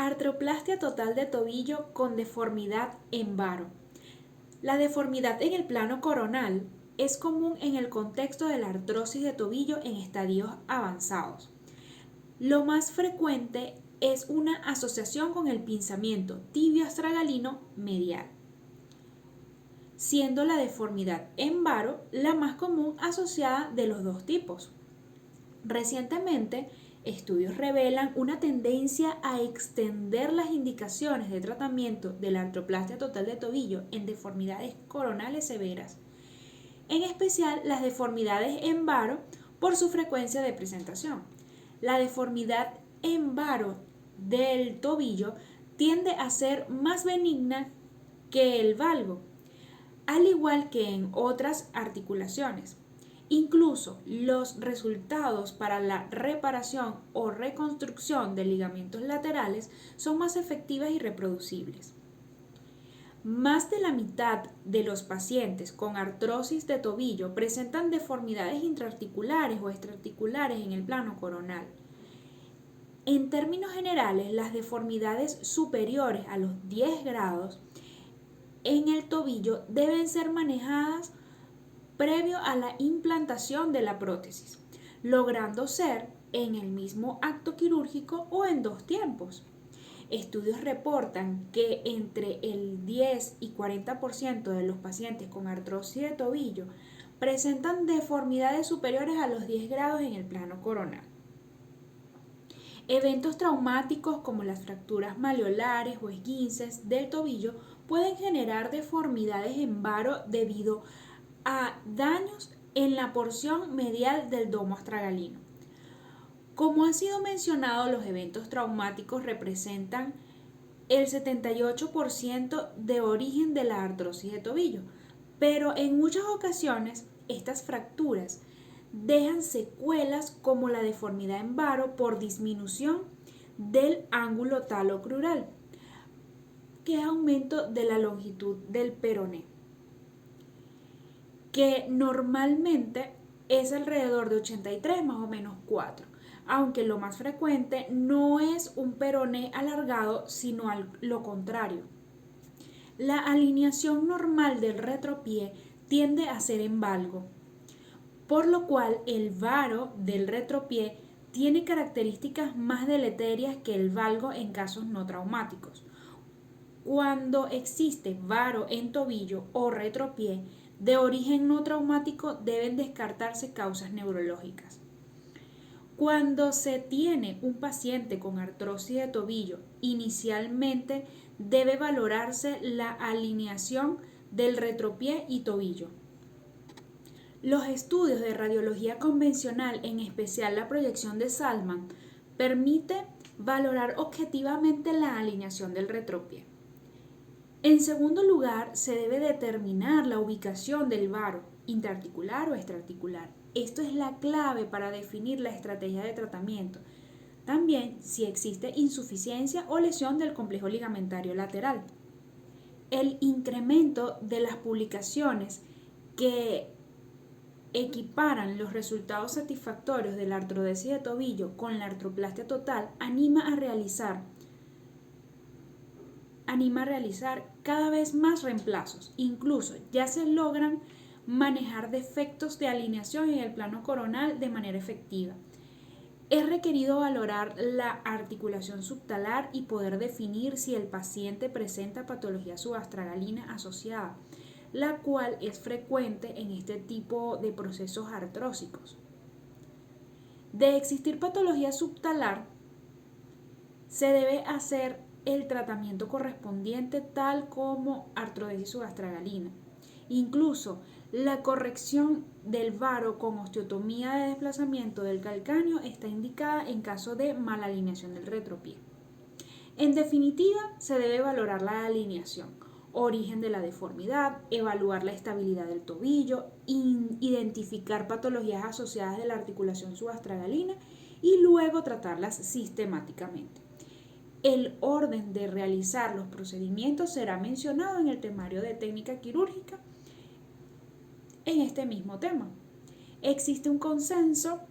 Artroplastia total de tobillo con deformidad en varo. La deformidad en el plano coronal es común en el contexto de la artrosis de tobillo en estadios avanzados. Lo más frecuente es una asociación con el pinzamiento tibio-astragalino medial, siendo la deformidad en varo la más común asociada de los dos tipos. Recientemente, estudios revelan una tendencia a extender las indicaciones de tratamiento de la artroplastia total de tobillo en deformidades coronales severas, en especial las deformidades en varo por su frecuencia de presentación. La deformidad en varo del tobillo tiende a ser más benigna que el valgo, al igual que en otras articulaciones. Incluso los resultados para la reparación o reconstrucción de ligamentos laterales son más efectivas y reproducibles. Más de la mitad de los pacientes con artrosis de tobillo presentan deformidades intraarticulares o extraarticulares en el plano coronal. En términos generales, las deformidades superiores a los 10 grados en el tobillo deben ser manejadas previo a la implantación de la prótesis, logrando ser en el mismo acto quirúrgico o en dos tiempos. Estudios reportan que entre el 10 y 40% de los pacientes con artrosis de tobillo presentan deformidades superiores a los 10 grados en el plano coronal. Eventos traumáticos como las fracturas malleolares o esguinces del tobillo pueden generar deformidades en varo debido a daños en la porción medial del domo astragalino. Como ha sido mencionado, los eventos traumáticos representan el 78% de origen de la artrosis de tobillo, pero en muchas ocasiones estas fracturas dejan secuelas como la deformidad en varo por disminución del ángulo talocrural, que es aumento de la longitud del peroné, que normalmente es alrededor de 83 más o menos 4, aunque lo más frecuente no es un peroné alargado, sino lo contrario. La alineación normal del retropié tiende a ser en valgo, por lo cual el varo del retropié tiene características más deleterias que el valgo en casos no traumáticos. Cuando existe varo en tobillo o retropié de origen no traumático, deben descartarse causas neurológicas. Cuando se tiene un paciente con artrosis de tobillo, inicialmente debe valorarse la alineación del retropié y tobillo. Los estudios de radiología convencional, en especial la proyección de Salman, permite valorar objetivamente la alineación del retropié. En segundo lugar, se debe determinar la ubicación del varo, intraarticular o extraarticular. Esto es la clave para definir la estrategia de tratamiento. También si existe insuficiencia o lesión del complejo ligamentario lateral. El incremento de las publicaciones que equiparan los resultados satisfactorios de la artrodesis de tobillo con la artroplastia total anima a realizar cada vez más reemplazos. Incluso ya se logran manejar defectos de alineación en el plano coronal de manera efectiva. Es requerido valorar la articulación subtalar y poder definir si el paciente presenta patología subastragalina asociada, la cual es frecuente en este tipo de procesos artrósicos. De existir patología subtalar, se debe hacer el tratamiento correspondiente tal como artrodesis subastragalina. Incluso la corrección del varo con osteotomía de desplazamiento del calcáneo está indicada en caso de mala alineación del retropié. En definitiva, se debe valorar la alineación, origen de la deformidad, evaluar la estabilidad del tobillo, identificar patologías asociadas de la articulación subastragalina y luego tratarlas sistemáticamente. El orden de realizar los procedimientos será mencionado en el temario de técnica quirúrgica en este mismo tema. Existe un consenso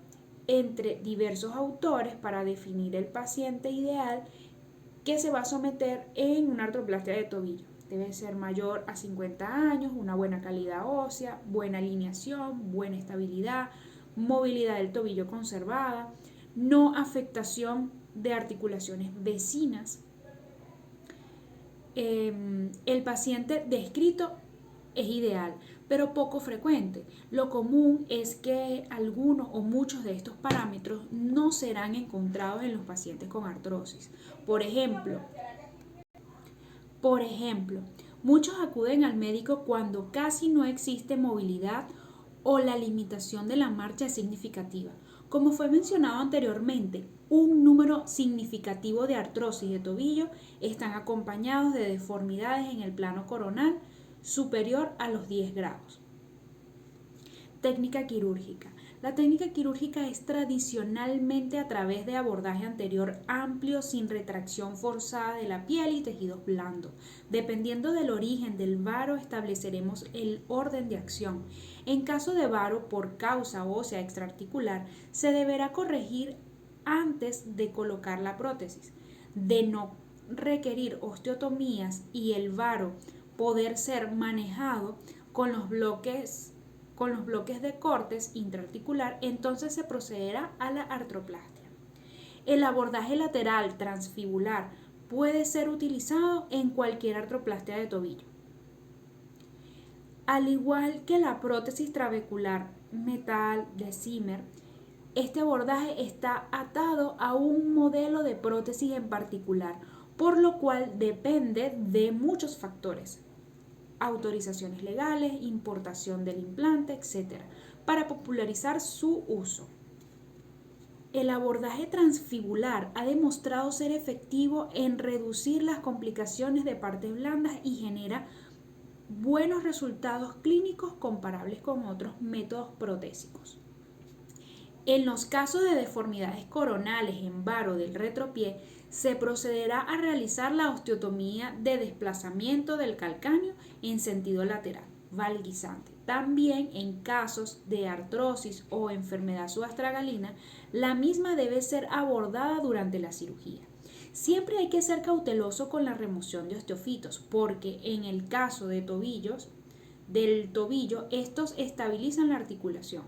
entre diversos autores para definir el paciente ideal que se va a someter en una artroplastia de tobillo. Debe ser mayor a 50 años, una buena calidad ósea, buena alineación, buena estabilidad, movilidad del tobillo conservada, no afectación de articulaciones vecinas. El paciente descrito es ideal, pero poco frecuente. Lo común es que algunos o muchos de estos parámetros no serán encontrados en los pacientes con artrosis. Por ejemplo, muchos acuden al médico cuando casi no existe movilidad o la limitación de la marcha es significativa. Como fue mencionado anteriormente, un número significativo de artrosis de tobillo están acompañados de deformidades en el plano coronal superior a los 10 grados. Técnica quirúrgica. La técnica quirúrgica es tradicionalmente a través de abordaje anterior amplio sin retracción forzada de la piel y tejidos blandos. Dependiendo del origen del varo, estableceremos el orden de acción. En caso de varo por causa ósea extraarticular, se deberá corregir antes de colocar la prótesis. De no requerir osteotomías y el varo poder ser manejado con los bloques de cortes intraarticular, entonces se procederá a la artroplastia. El abordaje lateral transfibular puede ser utilizado en cualquier artroplastia de tobillo. Al igual que la prótesis trabecular metal de Zimmer, este abordaje está atado a un modelo de prótesis en particular, por lo cual depende de muchos factores: autorizaciones legales, importación del implante, etc., para popularizar su uso. El abordaje transfibular ha demostrado ser efectivo en reducir las complicaciones de partes blandas y genera buenos resultados clínicos comparables con otros métodos protésicos. En los casos de deformidades coronales en varo del retropié, se procederá a realizar la osteotomía de desplazamiento del calcáneo en sentido lateral, valguisante. También en casos de artrosis o enfermedad subastragalina, la misma debe ser abordada durante la cirugía. Siempre hay que ser cauteloso con la remoción de osteofitos, porque en el caso de del tobillo, estos estabilizan la articulación.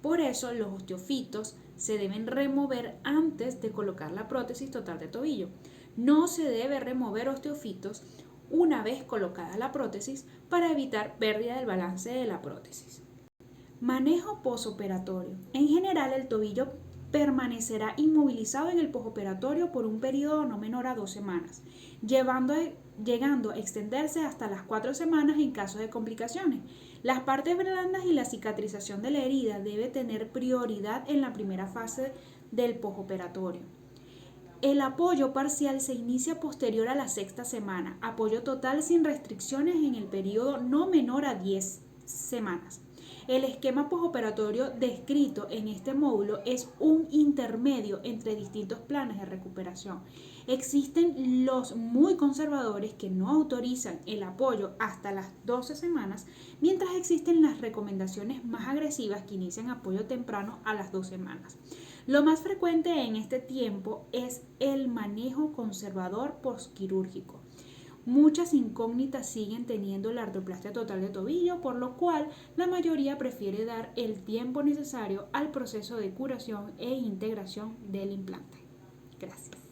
Por eso los osteofitos se deben remover antes de colocar la prótesis total de tobillo. No se debe remover osteofitos una vez colocada la prótesis para evitar pérdida del balance de la prótesis. Manejo posoperatorio. En general, el tobillo permanecerá inmovilizado en el posoperatorio por un periodo no menor a 2 semanas, llegando a extenderse hasta las 4 semanas en caso de complicaciones. Las partes blandas y la cicatrización de la herida debe tener prioridad en la primera fase del posoperatorio. El apoyo parcial se inicia posterior a la 6ª semana, apoyo total sin restricciones en el periodo no menor a 10 semanas. El esquema posoperatorio descrito en este módulo es un intermedio entre distintos planes de recuperación. Existen los muy conservadores que no autorizan el apoyo hasta las 12 semanas, mientras existen las recomendaciones más agresivas que inician apoyo temprano a las 2 semanas. Lo más frecuente en este tiempo es el manejo conservador postquirúrgico. Muchas incógnitas siguen teniendo la artroplastia total de tobillo, por lo cual la mayoría prefiere dar el tiempo necesario al proceso de curación e integración del implante. Gracias.